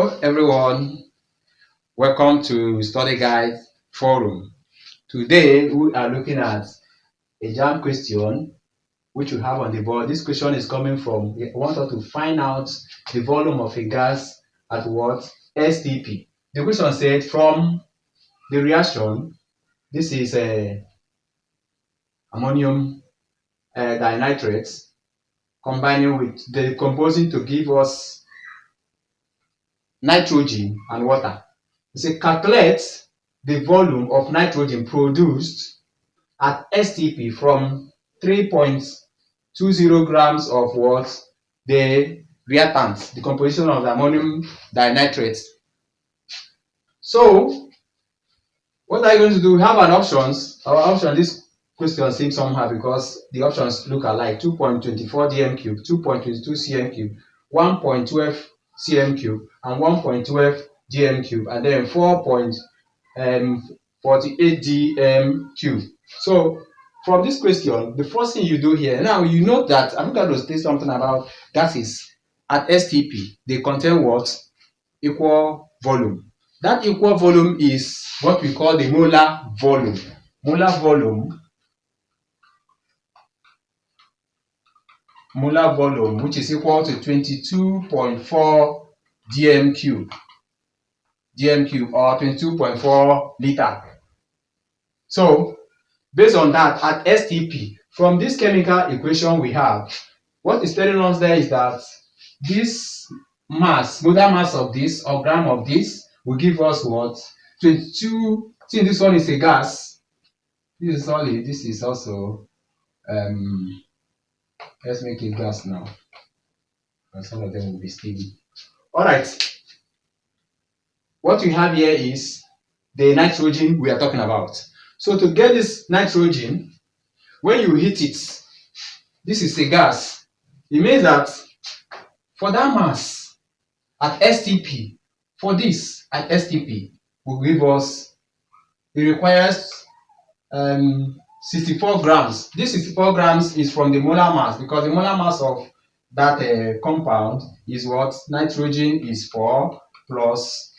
Hello everyone, welcome to Study Guide Forum. Today we are looking at a JAMB question which we have on the board. This question is coming from, we want us to find out the volume of a gas at what? STP. The question said from the reaction, this is ammonium dinitrate combining with decomposing to give us nitrogen and water. It says calculate the volume of nitrogen produced at STP from 3.20 grams of what? The reactant, the composition of the ammonium dinitrate. So what are you going to do? We have an options. Our option, this question seems somehow because the options look alike: 2.24 dm cube, 2.22 cm cube, 1.12 cm cube, and 1.12 dm cube, and then 4.48 dm cube. So from this question, the first thing you do here, now you know that I'm going to say something about gases at STP. They contain what? Equal volume. That equal volume is what we call the molar volume. Molar volume, which is equal to 22.4 dm cube or 22.4 liter. So based on that, at STP, from this chemical equation we have, what is telling us there is that this mass, molar mass of this or gram of this will give us what? 22. Since this one is a gas, this is solid, this is also let's make it gas now, and some of them will be steady. All right, what we have here is the nitrogen we are talking about. So to get this nitrogen, when you heat it, this is a gas. It means that for that mass at STP, for this at STP will give us, it requires 64 grams. This 64 grams is from the molar mass, because the molar mass of that compound is what? Nitrogen is 4 plus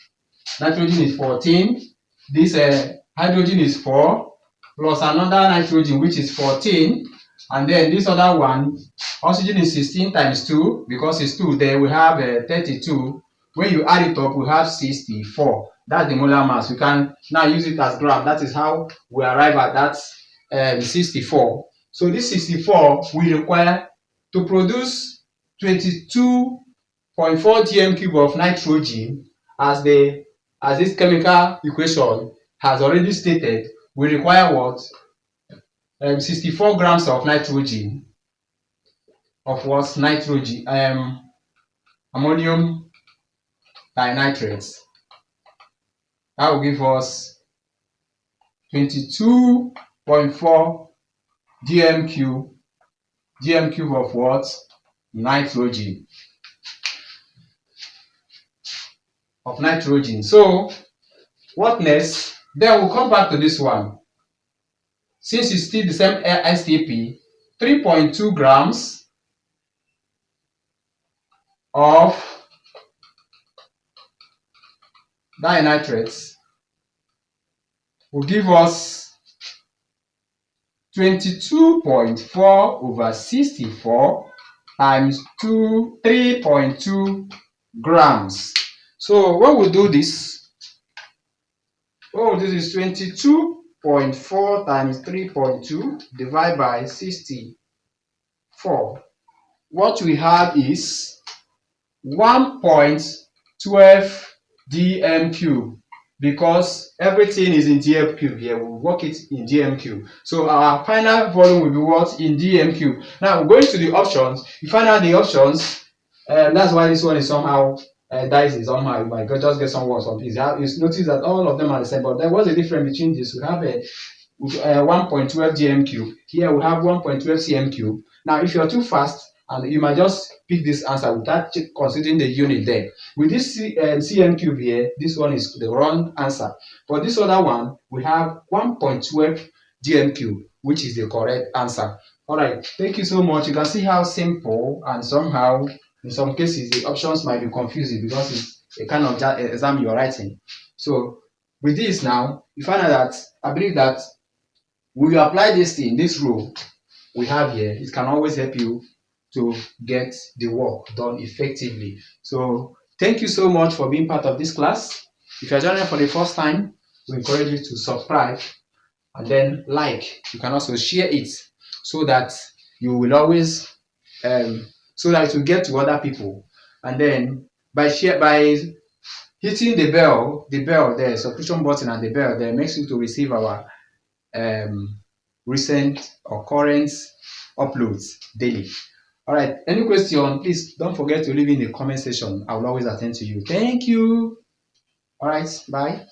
nitrogen is 14. This hydrogen is 4 plus another nitrogen which is 14, and then this other one, oxygen is 16 times 2, because it's 2 there, we have 32. When you add it up, we have 64. That's the molar mass. We can now use it as gram. That is how we arrive at that 64. So this 64 we require to produce 22.4 dm cube of nitrogen, as this chemical equation has already stated. We require what? 64 grams of nitrogen, of what? Nitrogen, ammonium dinitrate. That will give us 22.4 dm cube of what? Nitrogen. So what next? Then we'll come back to this one. Since it's still the same STP, 3.2 grams of dinitrates will give us 22.4 over 64 times 3.2 grams. So when we do this, this is 22.4 times 3.2 divided by 64. What we have is 1.12 dm cube, because everything is in dm cube here. We'll work it in dm cube. So our final volume will be what? In dm cube. Now going to the options, you find out the options. That's why this one is somehow dicey. Somehow you might just get some words on this. You notice that all of them are the same, but there was a difference between this. We have a 1.12 dm cube. Here we have 1.12 cm cube. Now if you're too fast, and you might just pick this answer without considering the unit there. With this cm cube here, this one is the wrong answer. For this other one, we have 1.12 dm cube, which is the correct answer. All right, thank you so much. You can see how simple, and somehow in some cases the options might be confusing because a kind of exam you're writing. So with this now, you find out that I believe that when you apply this thing, this rule we have here, it can always help you to get the work done effectively. So thank you so much for being part of this class. If you're joining for the first time, we encourage you to subscribe and then like. You can also share it so that you will always so that it will get to other people. And then by hitting the bell, the subscription button and the bell there makes you to receive our recent or current uploads daily. All right, any question, please don't forget to leave in the comment section. I will always attend to you. Thank you. All right, bye.